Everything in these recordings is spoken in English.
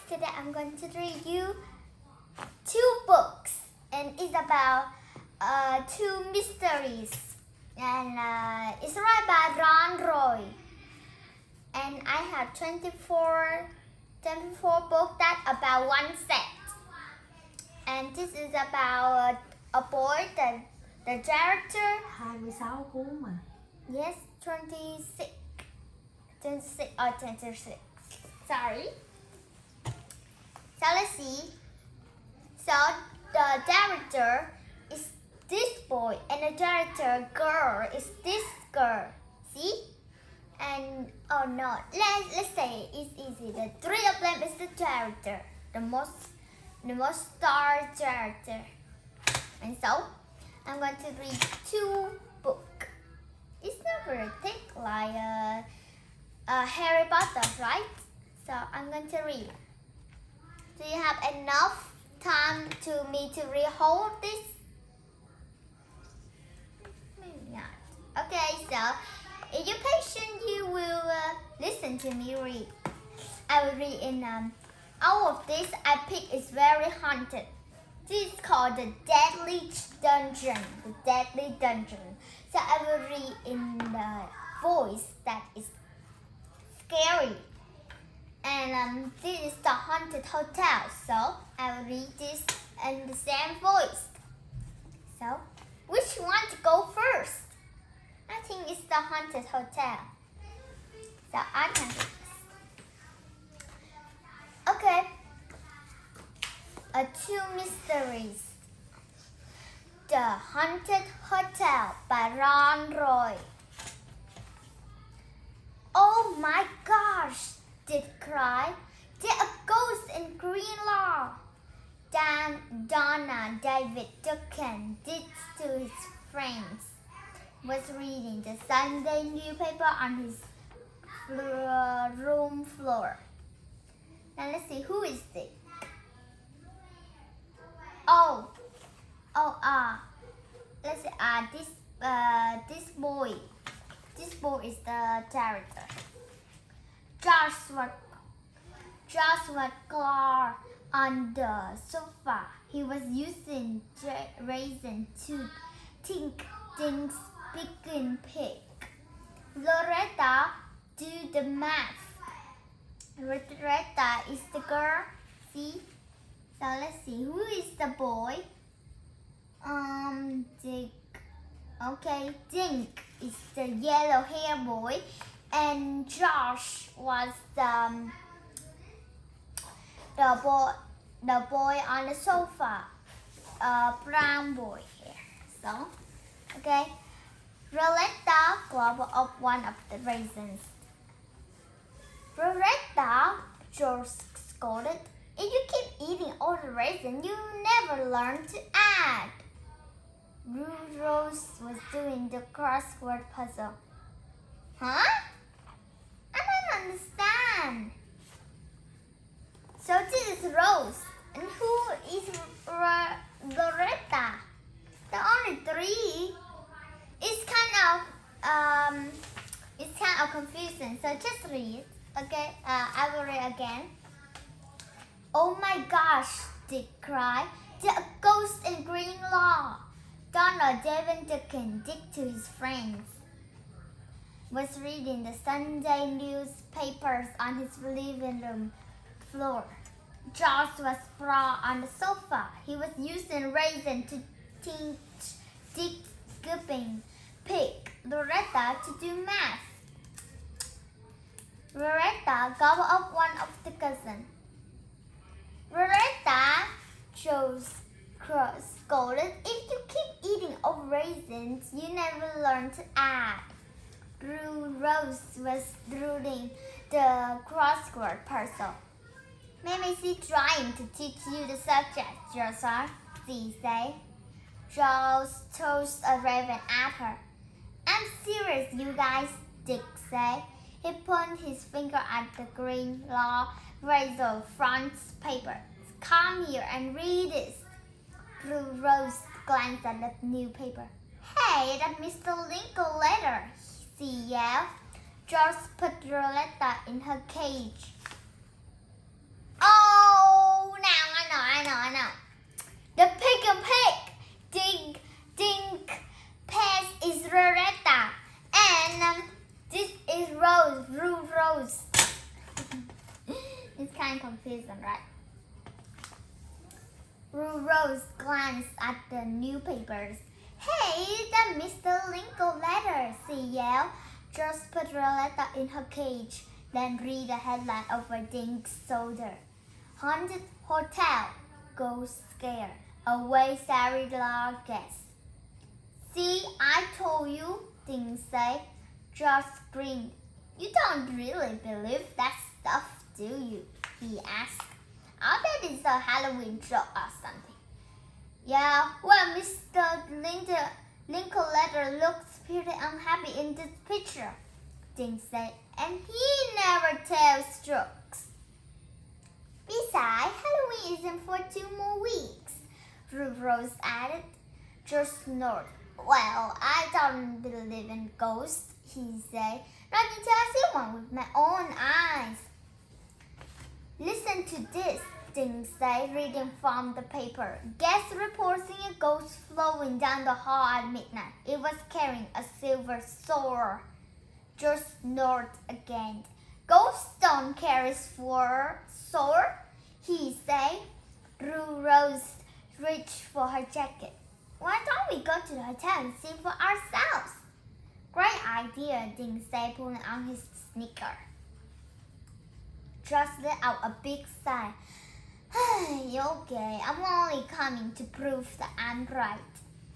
Today I'm going to read you 2 books, and it's about 2 mysteries, and it's written by Ron Roy. And I have 24 books that about one set. And this is about a boy, the director. 26 cuốn mà. Yes, 26 or 26. Sorry. So let's see. So the director is this boy, and the director girl is this girl. See? And oh no, let's say it's easy. The 3 of them is the director, the most star director. And so I'm going to read 2 books. It's not very thick like Harry Potter, right? So I'm going to read. Do you have enough time to read whole of this? Maybe not. Okay, so if you're patient, you will listen to me read. I will read in all of this I pick is very haunted. This is called the Deadly Dungeon. The Deadly Dungeon. So I will read in the voice that is scary. And this is the haunted hotel. So I will read this in the same voice. So which one to go first? I think it's the haunted hotel. So I can do this. Okay. 2 mysteries. The Haunted Hotel by Ron Roy. Oh my gosh, Dick cried. There's a ghost in Green Law. Donna David Duncan did to his friends. Was reading the Sunday newspaper on his room floor. Now let's see, who is Dick? Let's see, this boy. This boy is the character. Joshua Clark on the sofa. He was using raisin to think things begin pig. Loretta do the math. Loretta is the girl. See? So let's see, who is the boy? Dick. Okay, Dink is the yellow hair boy, and Josh was the boy on the sofa, brown boy here. So, okay, Roletta gobbled up one of the raisins. Roletta, George scolded. If you keep eating all the raisins, you never learn to add. Rose was doing the crossword puzzle. Huh? I don't understand. So this is Rose. And who is Loretta? The only 3. It's kind of confusing. So just read. Okay, I will read again. Oh my gosh, Dick cried. There's a ghost in Green Law. Donald David Duncan, Dick to his friends, was reading the Sunday newspapers on his living room floor. Josh was sprawled on the sofa. He was using raisin to teach Dick scooping pig, Loretta to do math. Loretta gobbled up one of the cousins. Loretta chose scolded. If you keep eating all raisins, you never learn to add. Rose was doing the crossword puzzle. Maybe she's trying to teach you the subject, Joseph, she said. Rose tossed a raven at her. I'm serious, you guys, Dick said. He pointed his finger at the Green Law razor front paper. Come here and read this. Rose glanced at the newspaper. Hey, that's Mr. Lincoln letter, she yelled. George put Roletta in her cage. Oh! kind of confusing, right? Rose glanced at the newspapers. Hey, the Mr. Lincoln letter, she yelled. Just put the letter in her cage, then read the headline over Dink's shoulder. Haunted Hotel, Ghost Scare, away Sarah guess. See, I told you, Dink said. George screamed. You don't really believe that stuff, do you? He asked. I bet it's a Halloween joke or something. Yeah, well, Mr. Linklater looks pretty unhappy in this picture, Dink said, and he never tells jokes. Besides, Halloween isn't for 2 more weeks, Rose added. George snored. Well, I don't believe in ghosts, he said, not until I see one with my own eyes. Listen to this, Dink said, reading from the paper. Guest reports seeing a ghost flowing down the hall at midnight. It was carrying a silver sword. George snored again. Ghosts don't carry sword, he said. Rose reached for her jacket. Why don't we go to the hotel and see for ourselves? Great idea, Dink said, pulling on his sneaker. George let out a big sigh. Okay, I'm only coming to prove that I'm right.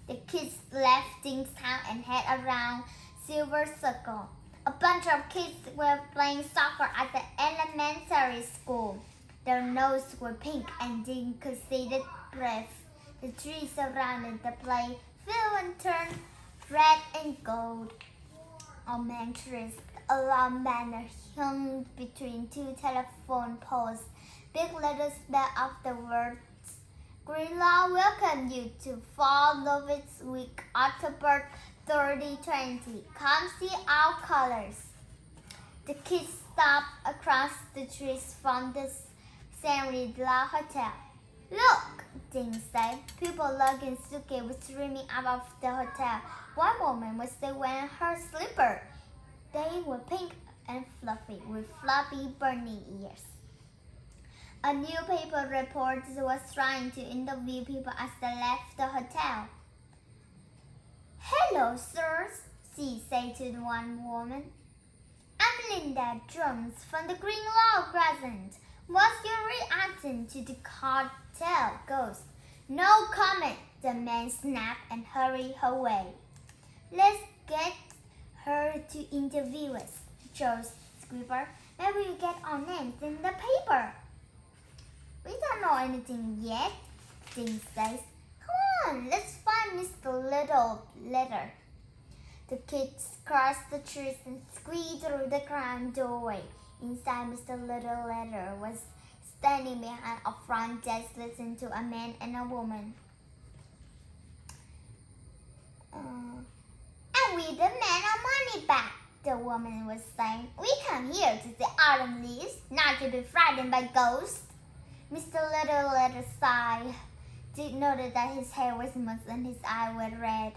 The kids left Dink's house and head around Silver Circle. A bunch of kids were playing soccer at the elementary school. Their noses were pink and Dink could see the breath. The trees surrounding the play filled and turned red and gold. On trees, a long banner hung between 2 telephone poles. Big letters spelled out the words, Greenlaw welcome you to Fall Lovitz Week, October 2020. Come see our colors. The kids stopped across the trees from the Shangri-La Hotel. Look, Dink said. People lugging suitcases were streaming out of the hotel. One woman was still wearing her slippers. They were pink and fluffy, with floppy, burning ears. A newspaper reporter was trying to interview people as they left the hotel. Hello, sirs, she said to one woman. I'm Linda Jones from the Greenlaw Crescent. What's your reaction to the hotel ghost? No comment, the man snapped and hurried away. Let's get her to interview us, Joe squeaked. Maybe we get our names in the paper. We don't know anything yet, Dink says. Come on, let's find Mr. Little letter. The kids crossed the trees and squeezed through the crowded doorway. Inside, Mr. Little letter was standing behind a front desk listening to a man and a woman. And we demand our money back, the woman was saying. We come here to see autumn leaves, not to be frightened by ghosts. Mr. Little letter sighed. Dick noted that his hair was smooth and his eyes were red.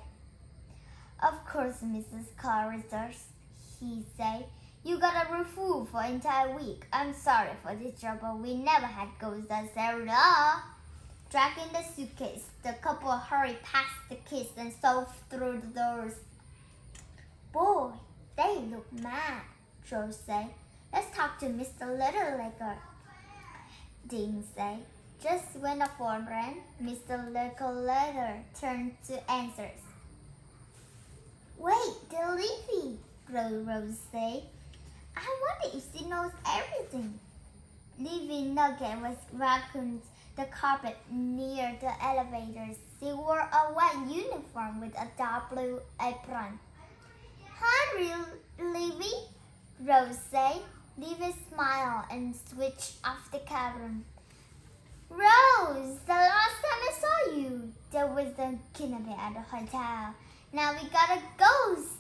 Of course, Mrs. Carruthers, he said. You got a roof full for an entire week. I'm sorry for this trouble. We never had ghosts at Sarah. Dragging the suitcase, the couple hurried past the kids and shoved through the doors. Boy, they look mad, Joe said. Let's talk to Mr. Littleletter, Dink said. Just when the phone rang, Mr. Littleletter turned to answers. Wait, the Leafy, Rose said. I wonder if she knows everything. Leafy Nugget was vacuumed the carpet near the elevators. She wore a white uniform with a dark blue apron. Hi, Leafy, Rose said. Leafy smiled and switched off the camera. Rose, the last time I saw you, there was the kidnapping at the hotel. Now we got a ghost.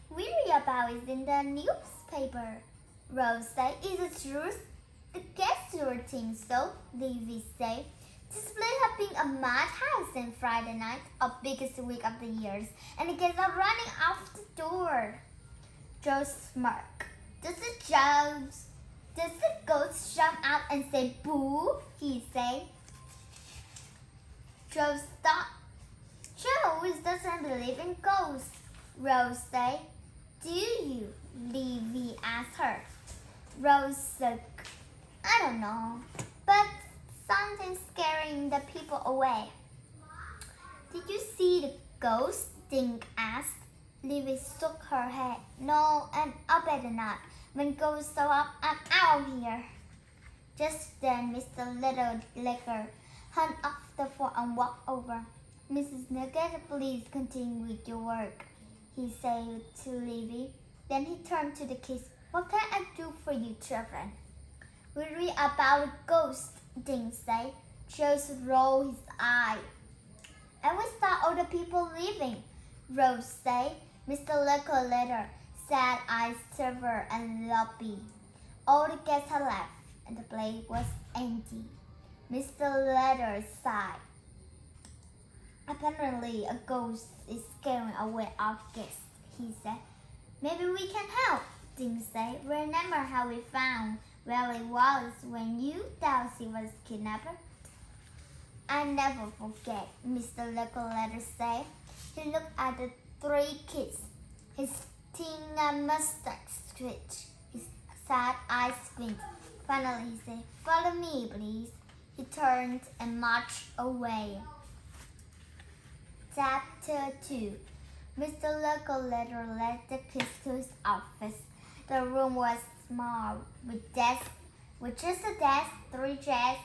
We read about it in the newspaper. Rose said, is it true? The guests would think so, Leafy said. This place has been a madhouse since Friday night, our biggest week of the year, and the guests are running out the door. Joe smirked. This is Joe's Does the ghost jump out and say boo? He said. Joe stopped. Joe doesn't believe in ghosts, Rose said. Do you? Livy asked her. Rose said, I don't know, but something's scaring the people away. Did you see the ghost? Dink asked. Livy shook her head. No, and I better not. When ghosts show up, I'm out of here. Just then, Mr. Little Licker hung off the phone and walked over. Mrs. Nugget, please continue with your work, he said to Livy. Then he turned to the kids. What can I do for you, children? We read about a ghost, Dink said. Joe rolled his eye. And we saw all the people leaving, Rose said. Mr. Little Letter, sad-eyed server and lobby. All the guests had left, and the place was empty. Mr. Letter sighed. Apparently, a ghost is scaring away our guests, he said. Maybe we can help, Dink said. Remember how we found where it was when you, Darcy, was kidnapped? I never forget, Mr. Little Letter said. He looked at the three kids. His thin mustache twitched. His sad eyes squinted. Finally, he said, Follow me, please. He turned and marched away. Chapter 2. Mr. Little Letter led the kids to his office. The room was small, with just a desk, 3 chairs.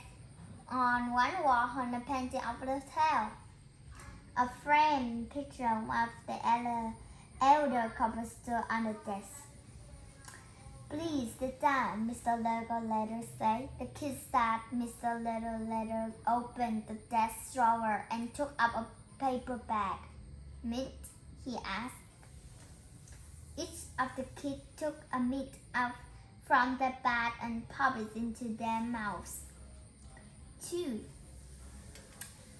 On one wall hung a painting of the hotel. A framed picture of the elder couple stood on the desk. Please sit down, Mr. Little Letter said. The kids sat. Mr. Little Letter opened the desk drawer and took up a paper bag. Mint? He asked. Each of the kids took a mint out from the bag and popped it into their mouths. 2.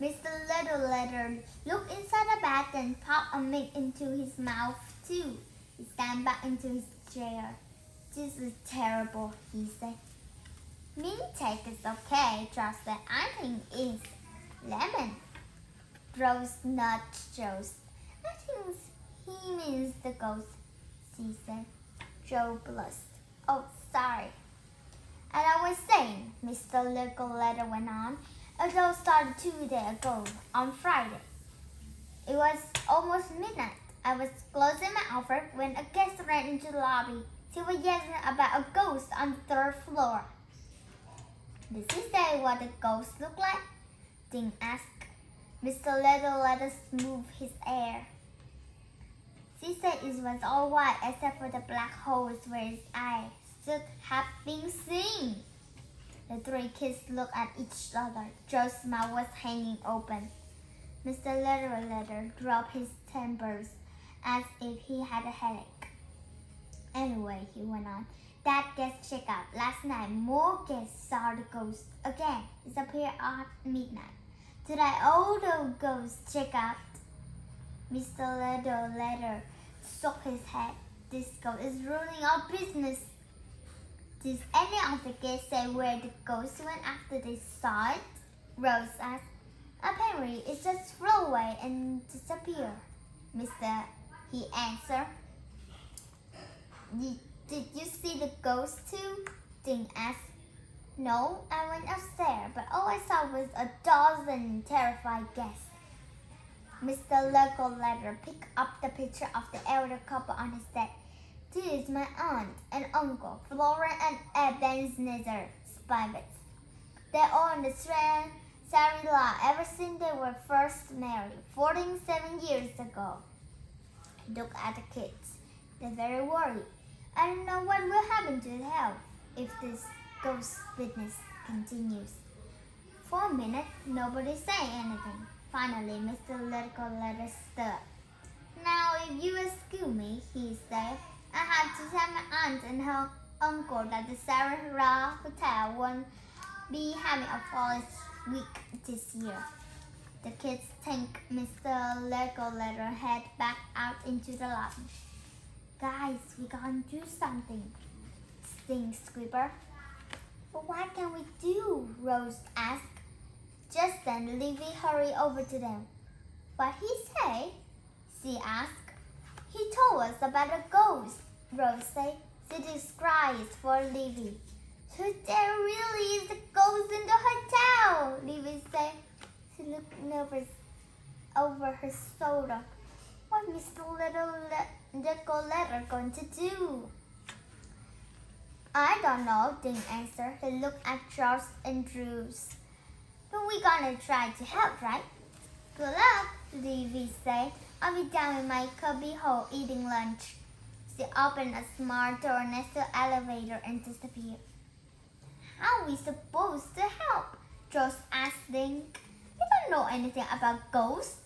Mr. Little Letter looked inside the bag and popped a mint into his mouth too. He sank back into his chair. This is terrible, he said. Mint taste is okay, Joe said. I think it's lemon. Rose nudged Joe. I think he means the ghost, she said. Joe blushed. Oh, sorry. And I was saying, Mr. Little Letter went on, a ghost started 2 days ago, on Friday. It was almost midnight. I was closing my office when a guest ran into the lobby. She was yelling about a ghost on the 3rd floor. Did she say what the ghost looked like? Dink asked. Mr. Little Letter smoothed his hair. She said it was all white except for the black holes where his eyes should have been seen. The 3 kids looked at each other. Joe's mouth was hanging open. Mr. Little Letter dropped his tempers as if he had a headache. Anyway, he went on, that guest checkout last night, more guests saw the ghost again. It appeared at midnight. Today, all the ghosts check out. Mr. Little Letter shook his head. This ghost is ruining our business. Did any of the guests say where the ghost went after they saw it? Rose asked. Apparently, it just flew away and disappeared, he answered. Did you see the ghost too? Dink asked. No, I went upstairs, but all I saw was a dozen terrified guests. Mr. Little Letter picked up the picture of the elder couple on his desk. This is my aunt and uncle, Florence and Ebenezer Spivets. They're on the Sari law ever since they were first married, 47 years ago. Look at the kids. They're very worried. I don't know what will happen to the house if this ghost business continues. For a minute, nobody said anything. Finally, Mr. Little Letter stood. Now, if you excuse me, he said, I have to tell my aunt and her uncle that the Sarah Hotel won't be having a Falls Week this year. The kids think Mr. Little Letter head back out into the lobby. Guys, we gotta do something, Stink Squibber. But what can we do? Rose asked. Just then Livy hurried over to them. What he say? She asked. He told us about a ghost, Rose said. She described for Livy. So there really is a ghost in the hotel, Livy said. She looked nervous over her shoulder. What is Mr. Nicoletta going to do? I don't know, Dean answered. He looked at Charles and Drews. But we're gonna try to help, right? Good luck, Livy said. I'll be down in my cubby hole eating lunch. She opened a small door next to the elevator and disappeared. How are we supposed to help? Charles asked Dean. You don't know anything about ghosts?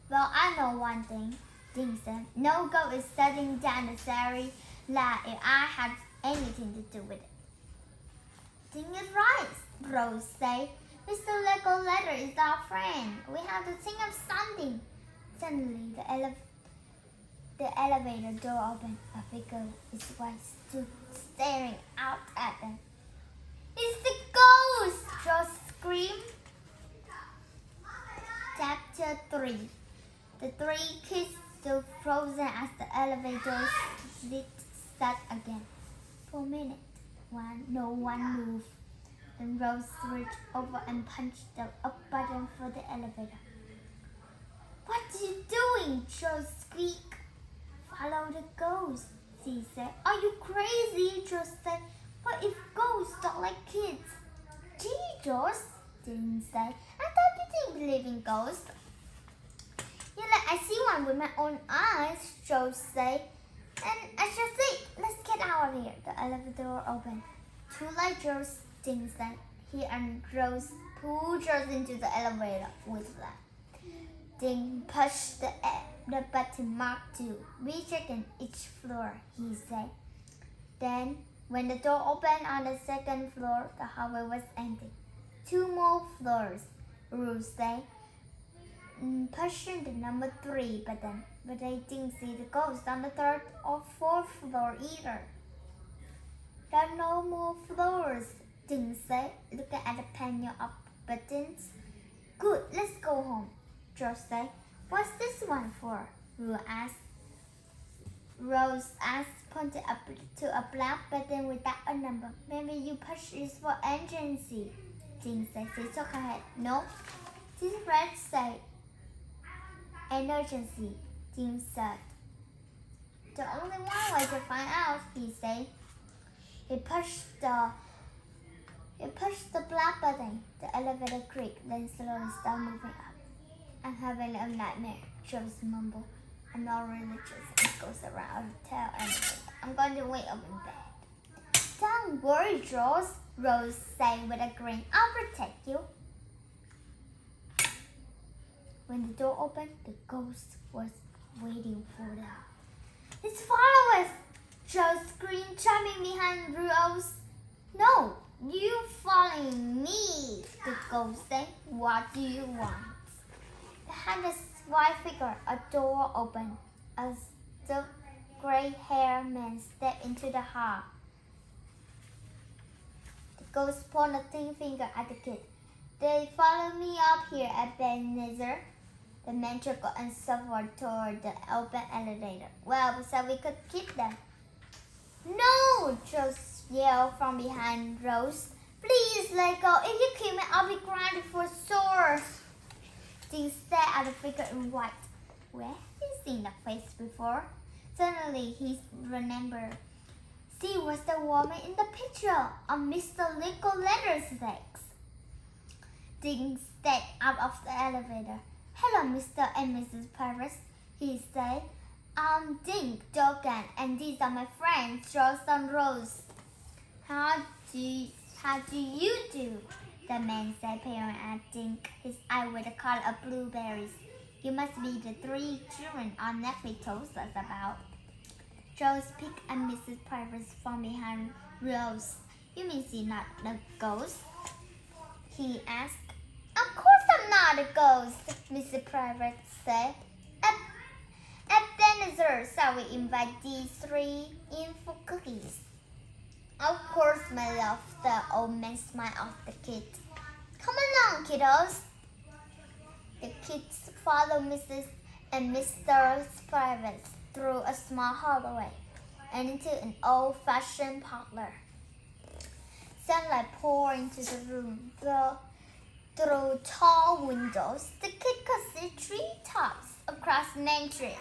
Well, I know one thing, Dean said. No ghost is shutting down the Sari lab if I had anything to do with it. Dean is right, Rose said. Mr. Nicoletta is our friend. We have to think of something. Suddenly, the elevator door opened. A figure, his wife, stood staring out at them. It's the ghost! George screamed. Chapter 3. The three kids stood frozen as the elevator slid shut again. For a minute, no one moved. Then Rose reached over and punched the up button for the elevator. What are you doing? George squeaked. Follow the ghost, she said. Are you crazy? George said. What if ghosts talk like kids? Gee, George, Dean said. I thought you didn't believe in ghosts. Yeah, I see one with my own eyes, George said. And I should say, let's get out of here. The elevator door opened. Too late, George, Dean said. He and Rose pulled George into the elevator with them. Dean pushed the button marked 2. We check in each floor, he said. Then, when the door opened on the second floor, the hallway was empty. 2 more floors, Rose said. Pushing the number 3 button, but they didn't see the ghost on the 3rd or 4th floor either. There are no more floors, Dean said, looking at the panel of buttons. Good, let's go home, George said. What's this one for? Rose asked, pointing up to a black button without a number. Maybe you push this for emergency, Dean said. She shook her head. No, this red said. Emergency, Dean said. The only one way to find out, he said. He pushed the black button. The elevator creaked, then slowly started moving up. I'm having a nightmare, Travis mumbled. I'm not religious and goes around a hotel anyway. I'm going to wake up in bed. Don't worry, George, Rose said with a grin. I'll protect you. When the door opened, the ghost was waiting for them. It's followers! Joe screamed, jumping behind Rose. No, you following me, the ghost said. What do you want? Behind the white figure, a door opened. A stiff gray-haired man stepped into the hall. The ghost pointed a thin finger at the kid. They followed me up here, Ebenezer. The man chuckled and shuffled toward the open elevator. Well, so we could keep them. No! Joe yelled from behind Rose. Please let go. If you keep me, I'll be grounded for sure. Dean stared at the figure in white. Where have you seen the face before? Suddenly he remembered. She was the woman in the picture on Mr. Nicoletta's legs. Dean stepped out of the elevator. Hello, Mr. and Mrs. Paris, he said. I'm Dink Dogan, and these are my friends, George and Rose. How do you do? The man said, peering at Dink, his eye with the color of blueberries. You must be the 3 children our nephew told us about. George picked at Mrs. Paris from behind Rose. You mean she's not a ghost? He asked. Of course I'm not a ghost, Mrs. Private said. Ebenezer, shall we invite these 3 in for cookies? Of course, my love, the old man smiled at the kid. Come along, kiddos. The kids followed Mrs. and Mr. Sprivet through a small hallway and into an old-fashioned parlor. Sunlight poured into the room. Through tall windows, the kid could see treetops across name trees.